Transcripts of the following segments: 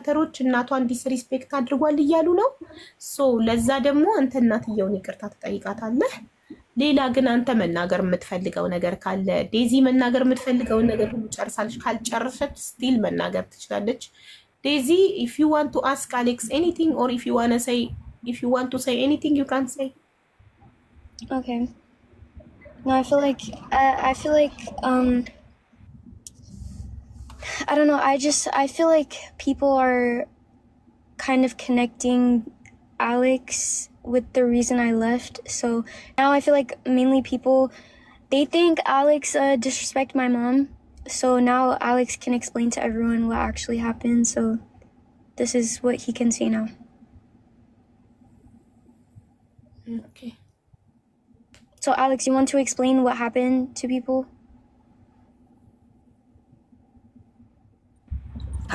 ተሮች እናቷን ዲስሪስፔክት አድርጓል እያሉ ነው። ሶ ለዛ ደግሞ አንተ እናትየውን ይቅርታ ትጠይቃታለህ። ሌላ ግን አንተ መናገር የምትፈልገው ነገር ካለ ዴዚ መናገር የምትፈልገውን ነገር ሁሉ ጨርሳለች። ካልጨረሰች ስቲል መናገር ትችላለች። ዴዚ if you want to ask Alex anything or if you want to say anything you can say. Okay. No, I feel like I don't know. I feel like people are kind of connecting Alex with the reason I left. So now I feel like mainly people, they think Alex disrespect my mom. So now Alex can explain to everyone what actually happened. So this is what he can say now. Okay. So Alex, you want to explain what happened to people?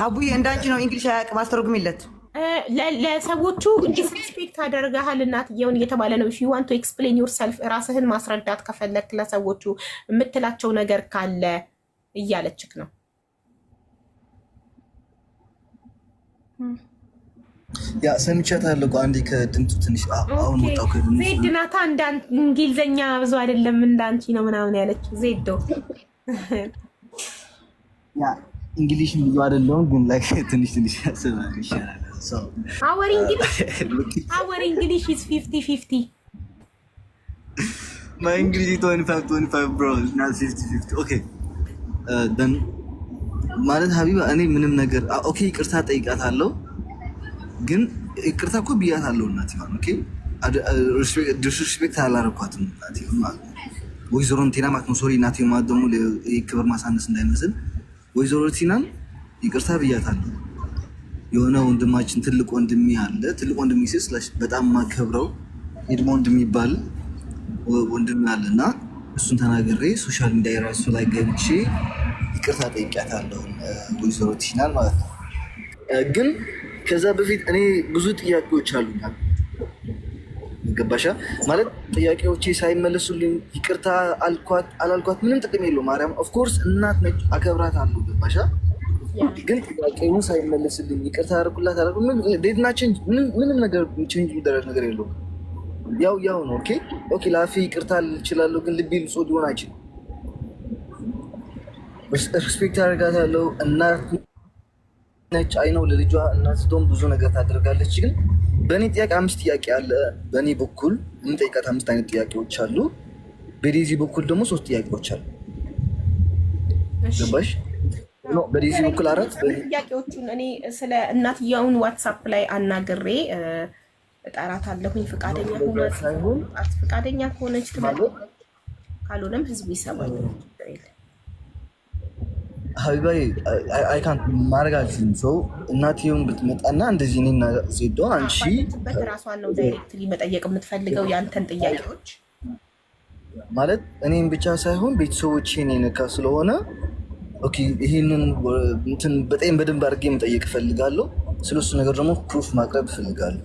ሀቡዬ እንዳንቺ ነው እንግሊሽ አያውቅም አስተርጉሚለት ለሰዎቹ ዲስሪስፔክት አደርጋሃል እናትየውን እየተባለ ነው። if you want to explain yourself ራስህን ማስረዳት ከፈለክ ለሰዎቹ የምትላቸው ነገር ካለ እያለችክ ነው። ያ ሰምቻታለሁ። አንዴ ከድምፁ ትንሽ አሁን ወጣው ከድምፁ ዜድ ናታ እንደ እንግሊዘኛ ብዙ አይደለም እንዳንቺ ነው ምናምን ያለችው ዜዶ ያ እንግሊሽ ብዙ አይደለም ግን ላይክ ትንሽ ያሰማል ይሻላል። so our English is 50-50. my English is 25 bro, not 50-50. okay then ማለት ሀቢባ እኔ ምንም ነገር ኦኬ ይቅርታ ጠይቃታለሁ ግን ይቅርታ እኮ ብያታለሁ እናቴ ማለት ኦኬ ዲስሪስፔክት አላረኳትም እናቴ ማለት ወይዘሮ እንትና ማለት ነው ሶሪ እናቴ ማለት ደግሞ ለክብር ማሳነስ እንዳይመስል ወይዘሮ ቲናን ይቅርታ ብያታለሁ። የሆነ ወንድማችን ትልቅ ወንድሜ አለ ትልቅ ወንድሜ ሲስላሽ በጣም ማከብረው ኤድሞንድ የሚባል ወንድሜ አለና እሱን ተናግሬ ሶሻል ሚዲያ ራሱ ላይ ገብቼ ይቅርታ ጠይቄያታለሁ ወይዘሮ ቲናን ማለት ነው። ግን ከዛ በፊት እኔ ብዙ ጥያቄዎች አሉኝ ገባሻ ማለት ጥያቄዎቼ ሳይመለሱልኝ ይቅርታ አላልኳት ምንም ጥቅም የለውም። ማርያም ኦፍ ኮርስ እናት ነች አከብራታለሁ ገባሻ ግን ጥያቄውን ሳይመለስልኝ ይቅርታ አደረኩላት ዴድናችን ምንም ነገር ቼንጅ የሚደረግ ነገር የለውም። ያው ነው ኦኬ ላፊ ይቅርታ ልችላለሁ ግን ልቤ ልጾ ሊሆን አይችልም። ሪስፔክት አደርጋታለሁ እናት ነች አይ ነው ለልጇ እናትቶም ብዙ ነገር ታደርጋለች። ግን በእኔ ጥያቄ 5 ጥያቄ አለ። በእኔ በኩል የምጠይቃት 5 አይነት ጥያቄዎች አሉ። በዴዚ በኩል ደግሞ 3 ጥያቄዎች አሉ። ገባሽ? በዴዚ በኩል 4 ጥያቄዎቹን እኔ ስለ እናትየውን ዋትስአፕ ላይ አናግሬ እጠራታለሁኝ። ፈቃደኛ ከሆነች ትመጣለች፣ ካልሆነም ህዝቡ ይሰማል። ሀቢባዬ አይ ካንት ማድረግ አልችልም። ሰው እናትየውን ብትመጣና እንደዚህ እኔና ዜዶ አንቺ ራሷን ነው ዳይሬክትሊ መጠየቅ የምትፈልገው ያንተን ጥያቄዎች ማለት እኔም ብቻ ሳይሆን ቤተሰቦቼን የነካ ስለሆነ ኦኬ ይሄንን እንትን በጣም በደንብ አድርጌ መጠየቅ እፈልጋለሁ። ስለሱ ነገር ደግሞ ፕሩፍ ማቅረብ እፈልጋለሁ።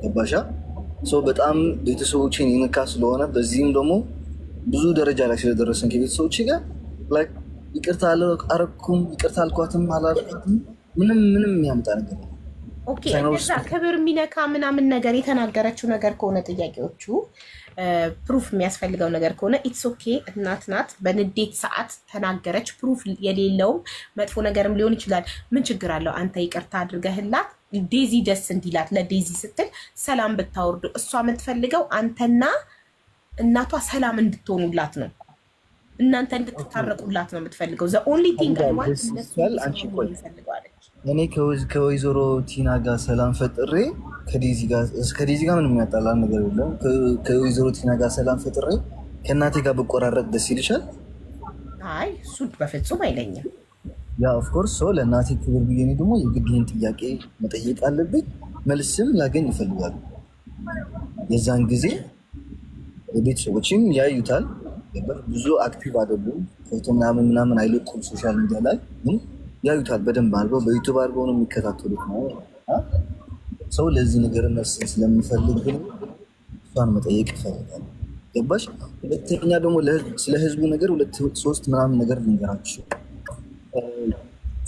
ገባሻ? ሰው በጣም ቤተሰቦቼን የነካ ስለሆነ በዚህም ደግሞ ብዙ ደረጃ ላይ ስለደረሰን ከቤተሰቦቼ ጋር ላይክ ይቅርታ አረኩም ይቅርታ አልኳትም አላልኳትም ምንም የሚያመጣ ነገር ነው። ኦኬ እዛ ክብር የሚነካ ምናምን ነገር የተናገረችው ነገር ከሆነ ጥያቄዎቹ ፕሩፍ የሚያስፈልገው ነገር ከሆነ ኢትስ ኦኬ። እናት ናት፣ በንዴት ሰዓት ተናገረች። ፕሩፍ የሌለውም መጥፎ ነገርም ሊሆን ይችላል። ምን ችግር አለው? አንተ ይቅርታ አድርገህላት ዴዚ ደስ እንዲላት ለዴዚ ስትል ሰላም ብታወርዱ። እሷ የምትፈልገው አንተና እናቷ ሰላም እንድትሆኑላት ነው፣ እናንተ እንድትታረቁላት ነው የምትፈልገው። ዘ ኦንሊ ቲንግ አይ ዋንት እኔ ከወይዘሮ ቲና ጋር ሰላም ፈጥሬ ከዴዚ ጋር ምንም የሚያጣላ ነገር የለም። ከወይዘሮ ቲና ጋር ሰላም ፈጥሬ ከእናቴ ጋር ብቆራረጥ ደስ ይልሻል? አይ እሱ በፍጹም አይለኝም። ያ ኦፍኮርስ ሰው ለእናቴ ክብር ብዬ እኔ ደግሞ የግድን ጥያቄ መጠየቅ አለብኝ፣ መልስም ላገኝ ይፈልጋሉ። የዛን ጊዜ ቤተሰቦችም ያዩታል። ብዙ አክቲቭ አይደሉም፣ ፎቶ ምናምን አይለቁም ሶሻል ሚዲያ ላይ ግን ያዩታል በደንብ አድርገው በዩቱብ አድርገው ነው የሚከታተሉት ነው ሰው። ለዚህ ነገር መስን ስለሚፈልግ ግን እሷን መጠየቅ ይፈልጋል። ገባሽ? ሁለተኛ ደግሞ ስለ ህዝቡ ነገር 2-3 ምናምን ነገር ልንገራችሁ።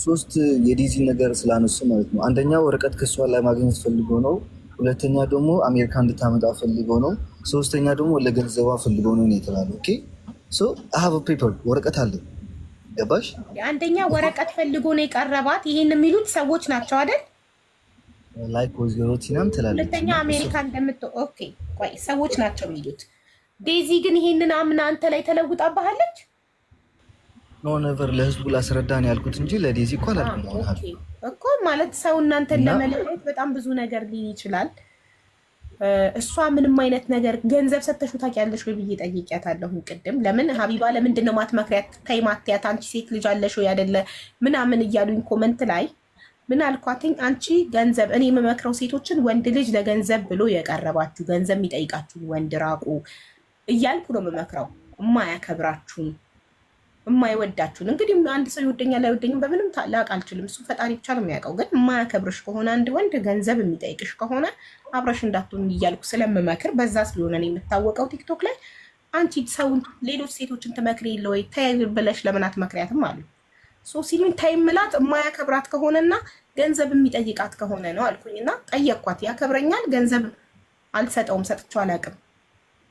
ሶስት የዲዚ ነገር ስላነሱ ማለት ነው። አንደኛ ወረቀት ከሷ ላይ ማግኘት ፈልገው ነው። ሁለተኛ ደግሞ አሜሪካ እንድታመጣ ፈልገው ነው። ሶስተኛ ደግሞ ለገንዘቧ ፈልገው ነው የተባለ። ኦኬ ሶ አይ ሃቭ ፔፐር ወረቀት አለ። ገባሽ? አንደኛ ወረቀት ፈልጎ ነው የቀረባት። ይሄን የሚሉት ሰዎች ናቸው አይደል? ላይክ ወይዘሮ ቲናም ትላለች። ሁለተኛ አሜሪካ ኦኬ ቆይ ሰዎች ናቸው የሚሉት። ዴዚ ግን ይሄንን አምና አንተ ላይ ተለውጣባሃለች? ኖ ነቨር ለህዝቡ ላስረዳን ያልኩት እንጂ ለዴዚ እኮ አላልኩም እኮ። ማለት ሰው እናንተን ለመለየት በጣም ብዙ ነገር ሊል ይችላል። እሷ ምንም አይነት ነገር ገንዘብ ሰተሽው ታውቂያለሽ ወይ ብዬ ጠይቂያታለሁ ቅድም። ለምን ሀቢባ ለምንድን ነው ማትመክሪያት? ተይ ማትያት፣ አንቺ ሴት ልጅ አለሽ ወይ አይደለ ምናምን እያሉኝ ኮመንት ላይ ምን አልኳትኝ? አንቺ ገንዘብ እኔ የምመክረው ሴቶችን ወንድ ልጅ ለገንዘብ ብሎ የቀረባችሁ ገንዘብ የሚጠይቃችሁ ወንድ ራቁ እያልኩ ነው የምመክረው። እማያከብራችሁን እማይወዳችሁን እንግዲህ አንድ ሰው ይወደኛል አይወደኝም በምንም ላቅ አልችልም። እሱ ፈጣሪ ብቻ ነው የሚያውቀው። ግን የማያከብርሽ ከሆነ አንድ ወንድ ገንዘብ የሚጠይቅሽ ከሆነ አብረሽ እንዳትሆን እያልኩ ስለምመክር በዛ ስለሆነ ነው የምታወቀው ቲክቶክ ላይ። አንቺ ሰውን ሌሎች ሴቶችን ትመክሪ የለ ወይ ተይ ብለሽ ለምን አትመክሪያትም አሉ። ሶ ሲሉኝ ተይ ምላት የማያከብራት ከሆነና ገንዘብ የሚጠይቃት ከሆነ ነው አልኩኝና ጠየቅኳት። ያከብረኛል፣ ገንዘብ አልሰጠውም፣ ሰጥቼው አላውቅም።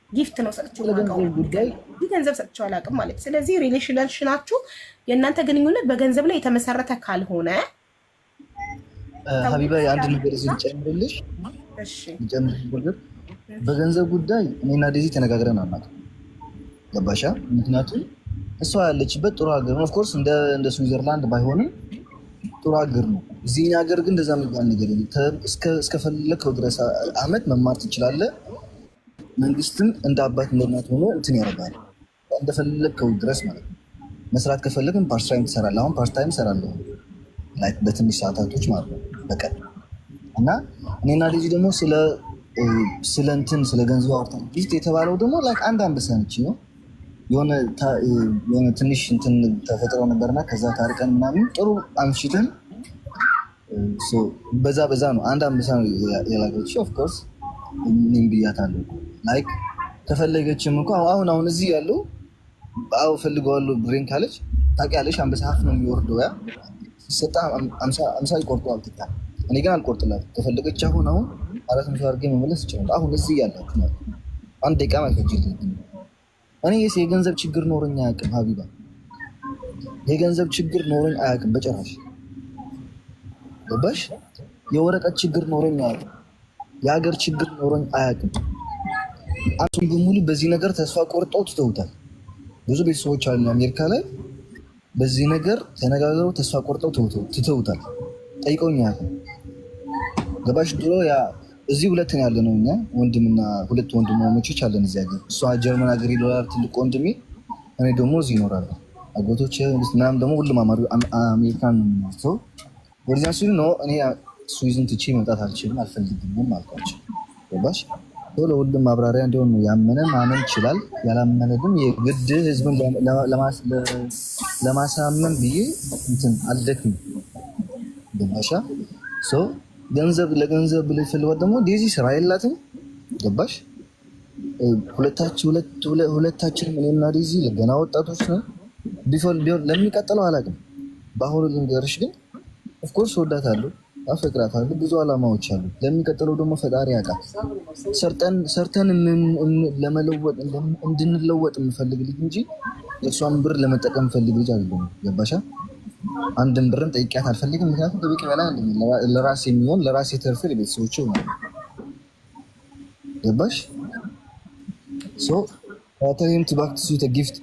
ጊፍት ነው ሰጥቼው ገንዘብ ሰጥቼው አላውቅም ማለት። ስለዚህ ሪሌሽናችሁ የእናንተ ግንኙነት በገንዘብ ላይ የተመሰረተ ካልሆነ ሀቢባ የአንድ ነገር ጨምርልሽ። በገንዘብ ጉዳይ እኔና ዴዚ ተነጋግረን አናውቅም። ገባሻ? ምክንያቱም እሷ ያለችበት ጥሩ ሀገር ነው። ኦፍኮርስ እንደ ስዊዘርላንድ ባይሆንም ጥሩ ሀገር ነው። እዚህኛ ሀገር ግን እንደዛ የሚባል ነገር እስከፈለከው ድረስ አመት መማር ትችላለህ። መንግስትም እንደ አባት እንደናት ሆኖ እንትን ያደርጋል እንደፈለግከው ድረስ ማለት ነው። መስራት ከፈለግን ፓርት ታይም ትሰራለህ። አሁን ፓርት ታይም እሰራለሁ ላይክ በትንሽ ሰዓታቶች ማለት ነው በቀን እና እኔና ልጅ ደግሞ ስለ ገንዘብ አውርተን ጊፍት የተባለው ደግሞ ላይክ አንድ አንበሳ ነች ነው የሆነ ትንሽ እንትን ተፈጥሮ ነበርና ከዛ ታርቀን ምናምን ጥሩ አምሽተን በዛ ነው አንድ አንበሳ ነው የላገች ኦፍኮርስ እኔም ብያታለሁ። ላይክ ከፈለገችም እንኳ አሁን እዚህ ያለው ፈልገዋለሁ ብሬን ካለች ታውቂያለሽ፣ አንበሳ ሀፍ ነው የሚወርደው። ያ ሲሰጣ አምሳ ይቆርጠዋል ትታ። እኔ ግን አልቆርጥላትም። ከፈለገች አሁን 400 አድርጌ መመለስ ይችላል። አሁን እዚህ ያላችሁ ማለት አንድ ደቂቃ ማይፈጅልኝ። እኔ የገንዘብ ችግር ኖረኝ አያውቅም ሀቢባ፣ የገንዘብ ችግር ኖረኝ አያውቅም በጭራሽ። ገባሽ? የወረቀት ችግር ኖረኝ አያውቅም። የሀገር ችግር ኖሮኝ አያውቅም። አንቱን በሙሉ በዚህ ነገር ተስፋ ቆርጠው ትተውታል። ብዙ ቤተሰቦች አሉ አሜሪካ ላይ በዚህ ነገር ተነጋግረው ተስፋ ቆርጠው ትተውታል። ጠይቀውኝ አያውቅም። ገባሽ? ድሮ እዚህ ሁለትን ያለ ነው እኛ ወንድምና ሁለት ወንድማማቾች አለን እዚህ ሀገር። እሷ ጀርመን ሀገር ይኖራል ትልቅ ወንድሜ፣ እኔ ደግሞ እዚህ ይኖራል። አጎቶች ምናምን ደግሞ ሁሉም አሜሪካን ነው። ወደዚያ ሲሉ ነው እኔ ስዊዝን ትቼ መምጣት አልችልም አልፈልግም አልኳቸው። ገባሽ? ለሁሉም ማብራሪያ እንዲሆን ነው። ያመነ ማመን ይችላል፣ ያላመነ ግን የግድ ህዝብን ለማሳመን ብዬ እንትን አልደክም። ገባሻ? ለገንዘብ ብለ ፈልጓት ደግሞ ዴዚ ስራ የላትም። ገባሽ? ሁለታችንም እኔና ዴዚ ገና ወጣቶች ነው። ቢሆን ለሚቀጥለው አላውቅም። በአሁኑ ልንገርሽ ግን ኦፍኮርስ ወዳታለሁ፣ አፈቅራታለሁ። ብዙ አላማዎች አሉ። ለሚቀጥለው ደግሞ ፈጣሪ ያውቃል። ሰርተን ለመለወጥ እንድንለወጥ የምፈልግ ልጅ እንጂ የእሷን ብር ለመጠቀም የምፈልግ ልጅ አይደለም። ገባሻ? አንድን ብርም ጠይቂያት አልፈልግም። ምክንያቱም ከበቂ በላይ ለራሴ የሚሆን ለራሴ ተርፍ ለቤተሰቦቼ ነው። ገባሽ? ሶ ታይም ቱ ባክ ቱ ጊፍት